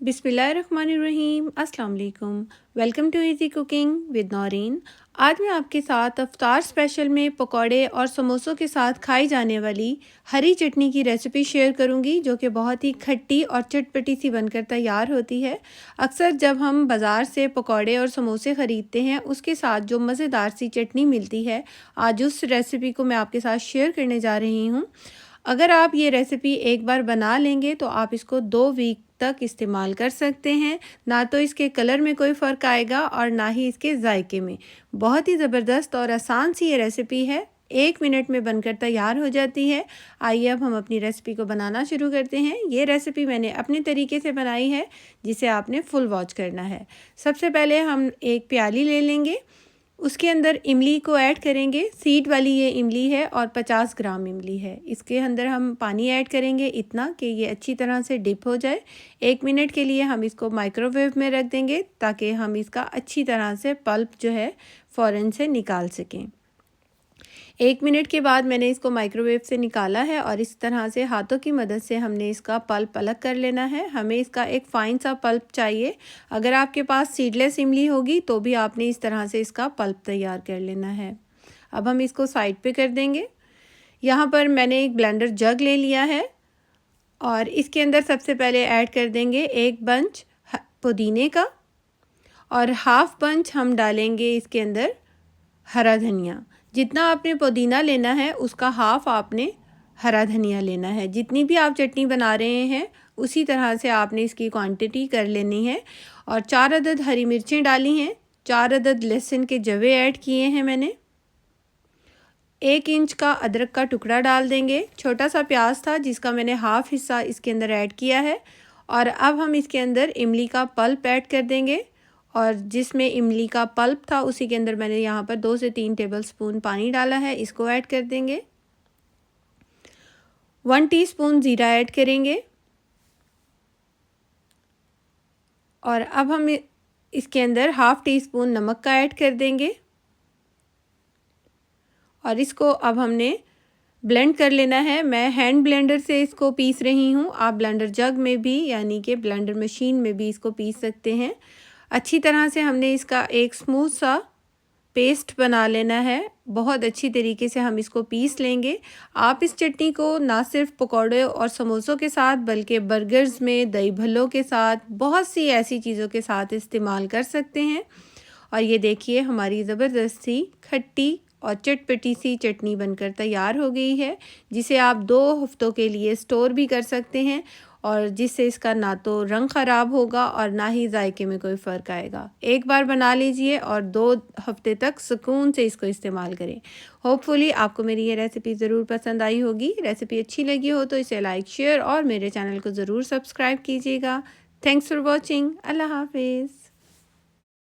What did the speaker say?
बिस्मिल्लाहिर्रहमानिर्रहीम। अस्सलाम वालेकुम। Welcome to easy cooking with Naureen. आज मैं आपके साथ अफ्तार स्पेशल में पकौड़े और समोसों के साथ खाई जाने वाली हरी चटनी की रेसिपी शेयर करूंगी, जो कि बहुत ही खट्टी और चटपटी सी बनकर तैयार होती है। अक्सर जब हम बाज़ार से पकौड़े और समोसे ख़रीदते हैं, उसके साथ जो मज़ेदार सी चटनी मिलती है, आज उस रेसिपी को मैं आपके साथ शेयर करने जा रही हूँ। अगर आप ये रेसिपी एक बार बना लेंगे तो आप इसको 2 वीक तक इस्तेमाल कर सकते हैं। ना तो इसके कलर में कोई फ़र्क आएगा और ना ही इसके जायके में। बहुत ही ज़बरदस्त और आसान सी ये रेसिपी है, 1 मिनट में बनकर तैयार हो जाती है। आइए अब हम अपनी रेसिपी को बनाना शुरू करते हैं। ये रेसिपी मैंने अपने तरीके से बनाई है, जिसे आपने फुल वॉच करना है। सबसे पहले हम एक प्याली ले लेंगे, उसके अंदर इमली को ऐड करेंगे। सीड वाली ये इमली है और 50 ग्राम इमली है। इसके अंदर हम पानी ऐड करेंगे इतना कि ये अच्छी तरह से डिप हो जाए। 1 मिनट के लिए हम इसको माइक्रोवेव में रख देंगे, ताकि हम इसका अच्छी तरह से पल्प जो है फ़ौरन से निकाल सकें। 1 मिनट के बाद मैंने इसको माइक्रोवेव से निकाला है और इस तरह से हाथों की मदद से हमने इसका पल्प अलग कर लेना है। हमें इसका एक फ़ाइन सा पल्प चाहिए। अगर आपके पास सीडलेस इमली होगी तो भी आपने इस तरह से इसका पल्प तैयार कर लेना है। अब हम इसको साइड पे कर देंगे। यहाँ पर मैंने एक ब्लेंडर जग ले लिया है और इसके अंदर सबसे पहले ऐड कर देंगे 1 बंच पुदीने का और हाफ़ बंच हम डालेंगे इसके अंदर हरा धनिया। जितना आपने पुदीना लेना है उसका हाफ़ आपने हरा धनिया लेना है। जितनी भी आप चटनी बना रहे हैं उसी तरह से आपने इसकी क्वांटिटी कर लेनी है। और 4 अदद हरी मिर्चें डाली हैं, 4 अदद लहसुन के जवे ऐड किए हैं मैंने। 1 इंच का अदरक का टुकड़ा डाल देंगे। छोटा सा प्याज था जिसका मैंने हाफ़ हिस्सा इसके अंदर ऐड किया है। और अब हम इसके अंदर इमली का पल्प ऐड कर देंगे और जिसमें इमली का पल्प था उसी के अंदर मैंने यहाँ पर 2 से 3 टेबलस्पून पानी डाला है। इसको ऐड कर देंगे। 1 टीस्पून ज़ीरा ऐड करेंगे और अब हम इसके अंदर हाफ़ टी-स्पून नमक का ऐड कर देंगे और इसको अब हमने ब्लेंड कर लेना है। मैं हैंड ब्लेंडर से इसको पीस रही हूँ। आप ब्लेंडर जग में भी यानी कि ब्लेंडर मशीन में भी इसको पीस सकते हैं। अच्छी तरह से हमने इसका एक स्मूथ सा पेस्ट बना लेना है। बहुत अच्छी तरीके से हम इसको पीस लेंगे। आप इस चटनी को ना सिर्फ पकौड़े और समोसों के साथ बल्कि बर्गर्स में, दही भल्लों के साथ, बहुत सी ऐसी चीज़ों के साथ इस्तेमाल कर सकते हैं। और ये देखिए हमारी ज़बरदस्त सी खट्टी और चटपटी सी चटनी बनकर तैयार हो गई है, जिसे आप 2 हफ्तों के लिए स्टोर भी कर सकते हैं और जिससे इसका ना तो रंग ख़राब होगा और ना ही जायके में कोई फ़र्क आएगा। एक बार बना लीजिए और 2 हफ्ते तक सुकून से इसको इस्तेमाल करें। होपफुली आपको मेरी ये रेसिपी ज़रूर पसंद आई होगी। रेसिपी अच्छी लगी हो तो इसे लाइक, शेयर और मेरे चैनल को ज़रूर सब्सक्राइब कीजिएगा। Thanks for watching. अल्लाह हाफिज़।